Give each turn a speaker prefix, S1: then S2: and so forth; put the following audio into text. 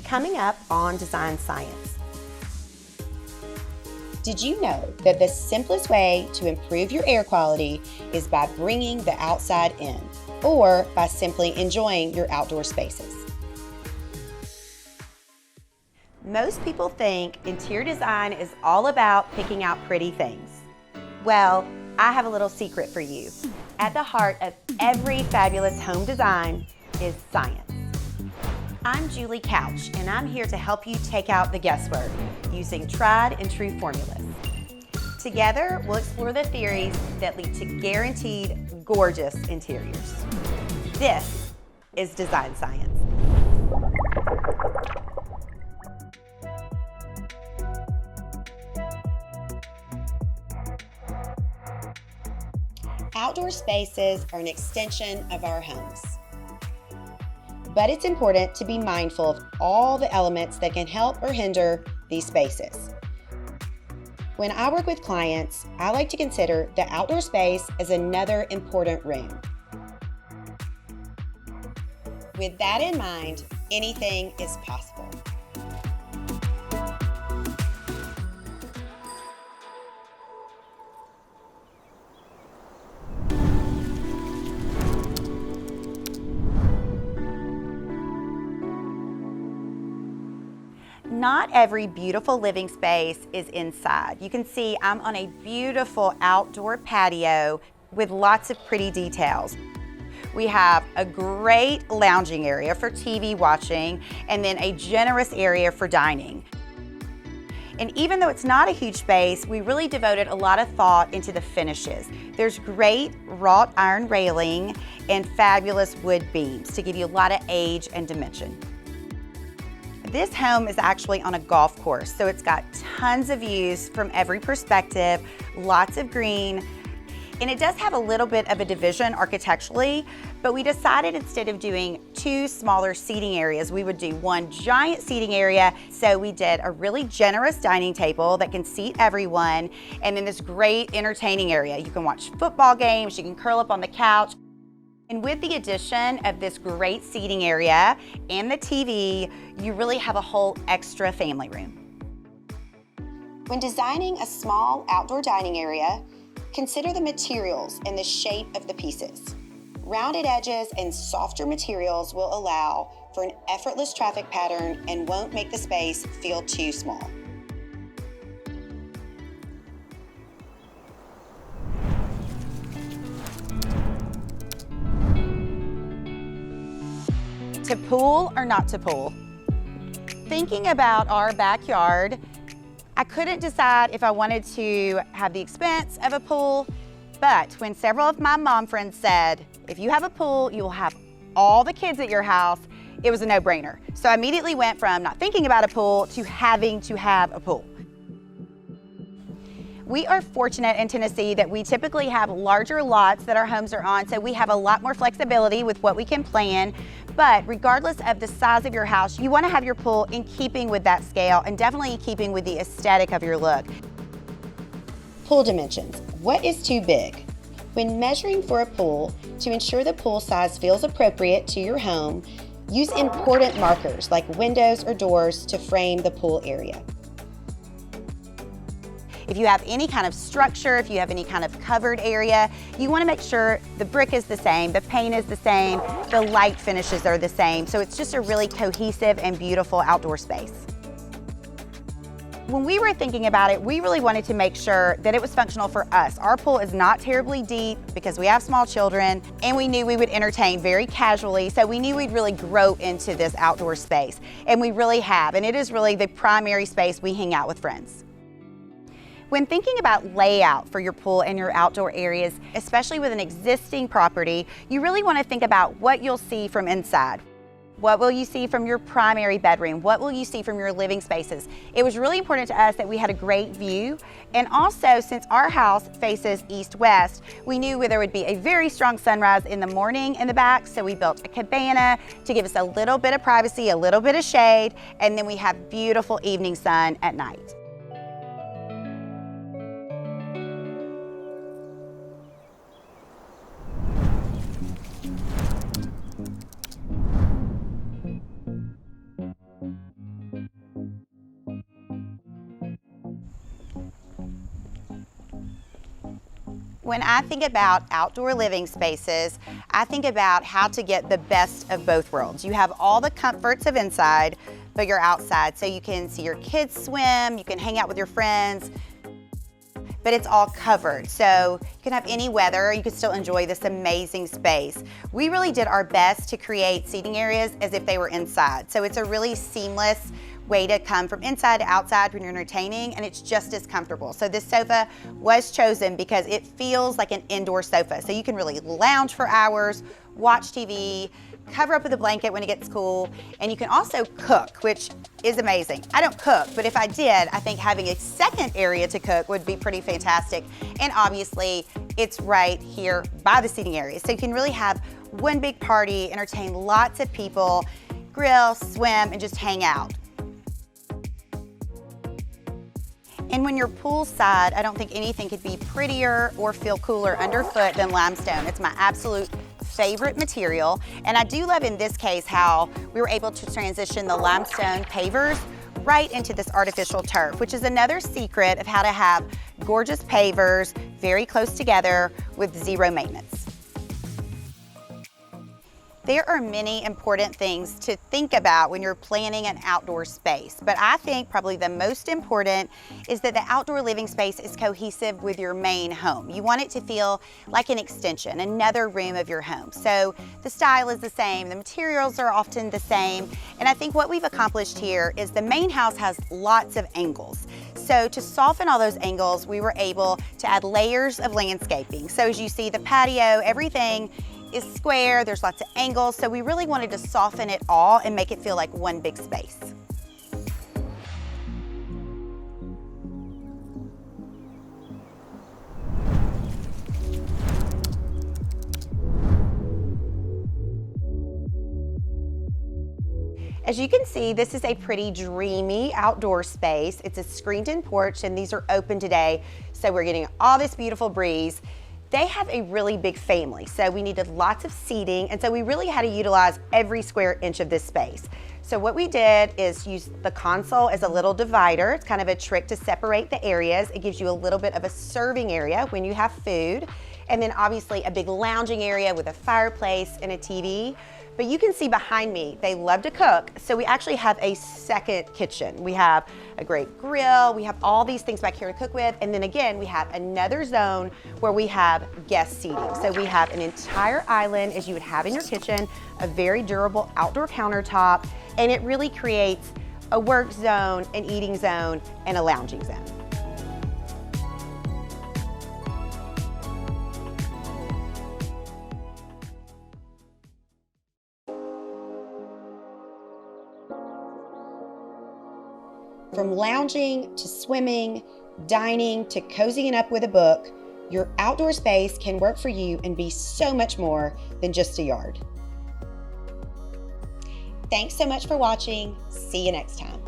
S1: coming up on Design Science. Did you know that the simplest way to improve your air quality is by bringing the outside in, or by simply enjoying your outdoor spaces? Most people think interior design is all about picking out pretty things. Well, I have a little secret for you. At the heart of every fabulous home design is science. I'm Julie Couch, and I'm here to help you take out the guesswork using tried and true formulas. Together, we'll explore the theories that lead to guaranteed gorgeous interiors. This is Design Science. Outdoor spaces are an extension of our homes. But it's important to be mindful of all the elements that can help or hinder these spaces. When I work with clients, I like to consider the outdoor space as another important room. With that in mind, anything is possible. Not every beautiful living space is inside. You can see I'm on a beautiful outdoor patio with lots of pretty details. We have a great lounging area for TV watching, and then a generous area for dining. And even though it's not a huge space, we really devoted a lot of thought into the finishes. There's great wrought iron railing and fabulous wood beams to give you a lot of age and dimension. This home is actually on a golf course, so it's got tons of views from every perspective, lots of green, and it does have a little bit of a division architecturally, but we decided instead of doing two smaller seating areas, we would do one giant seating area. So we did a really generous dining table that can seat everyone, and then this great entertaining area. You can watch football games, you can curl up on the couch. And with the addition of this great seating area and the TV, you really have a whole extra family room. When designing a small outdoor dining area, consider the materials and the shape of the pieces. Rounded edges and softer materials will allow for an effortless traffic pattern and won't make the space feel too small. To pool or not to pool? Thinking about our backyard, I couldn't decide if I wanted to have the expense of a pool, but when several of my mom friends said, if you have a pool, you will have all the kids at your house, it was a no-brainer. So I immediately went from not thinking about a pool to having to have a pool. We are fortunate in Tennessee that we typically have larger lots that our homes are on, so we have a lot more flexibility with what we can plan. But regardless of the size of your house, you want to have your pool in keeping with that scale and definitely in keeping with the aesthetic of your look. Pool dimensions. What is too big? When measuring for a pool, to ensure the pool size feels appropriate to your home, use important markers like windows or doors to frame the pool area. If you have any kind of structure, if you have any kind of covered area, you want to make sure the brick is the same, the paint is the same, the light finishes are the same, so it's just a really cohesive and beautiful outdoor space. When we were thinking about it, we really wanted to make sure that it was functional for us. Our pool is not terribly deep because we have small children, and we knew we would entertain very casually, so we knew we'd really grow into this outdoor space, and we really have, and it is really the primary space we hang out with friends. When thinking about layout for your pool and your outdoor areas, especially with an existing property, you really want to think about what you'll see from inside. What will you see from your primary bedroom? What will you see from your living spaces? It was really important to us that we had a great view. And also, since our house faces east-west, we knew there would be a very strong sunrise in the morning in the back, so we built a cabana to give us a little bit of privacy, a little bit of shade, and then we have beautiful evening sun at night. When I think about outdoor living spaces, I think about how to get the best of both worlds. You have all the comforts of inside, but you're outside. So you can see your kids swim, you can hang out with your friends, but it's all covered. So you can have any weather, you can still enjoy this amazing space. We really did our best to create seating areas as if they were inside. So it's a really seamless way to come from inside to outside when you're entertaining, and it's just as comfortable. So this sofa was chosen because it feels like an indoor sofa. So you can really lounge for hours, watch TV, cover up with a blanket when it gets cool, and you can also cook, which is amazing. I don't cook, but if I did, I think having a second area to cook would be pretty fantastic. And obviously, it's right here by the seating area. So you can really have one big party, entertain lots of people, grill, swim, and just hang out. And when you're poolside, I don't think anything could be prettier or feel cooler underfoot than limestone. It's my absolute favorite material. And I do love in this case how we were able to transition the limestone pavers right into this artificial turf, which is another secret of how to have gorgeous pavers very close together with zero maintenance. There are many important things to think about when you're planning an outdoor space, but I think probably the most important is that the outdoor living space is cohesive with your main home. You want it to feel like an extension, another room of your home. So the style is the same, the materials are often the same, and I think what we've accomplished here is the main house has lots of angles. So to soften all those angles, we were able to add layers of landscaping. So as you see the patio, everything is square, there's lots of angles, so we really wanted to soften it all and make it feel like one big space. As you can see, this is a pretty dreamy outdoor space. It's a screened-in porch, and these are open today, so we're getting all this beautiful breeze. They have a really big family, so we needed lots of seating, and so we really had to utilize every square inch of this space. So what we did is use the console as a little divider. It's kind of a trick to separate the areas. It gives you a little bit of a serving area when you have food, and then obviously a big lounging area with a fireplace and a TV. But you can see behind me, they love to cook, so we actually have a second kitchen. We have a great grill, we have all these things back here to cook with, and then again, we have another zone where we have guest seating. So we have an entire island, as you would have in your kitchen, a very durable outdoor countertop, and it really creates a work zone, an eating zone, and a lounging zone. From lounging to swimming, dining to cozying up with a book, your outdoor space can work for you and be so much more than just a yard. Thanks so much for watching. See you next time.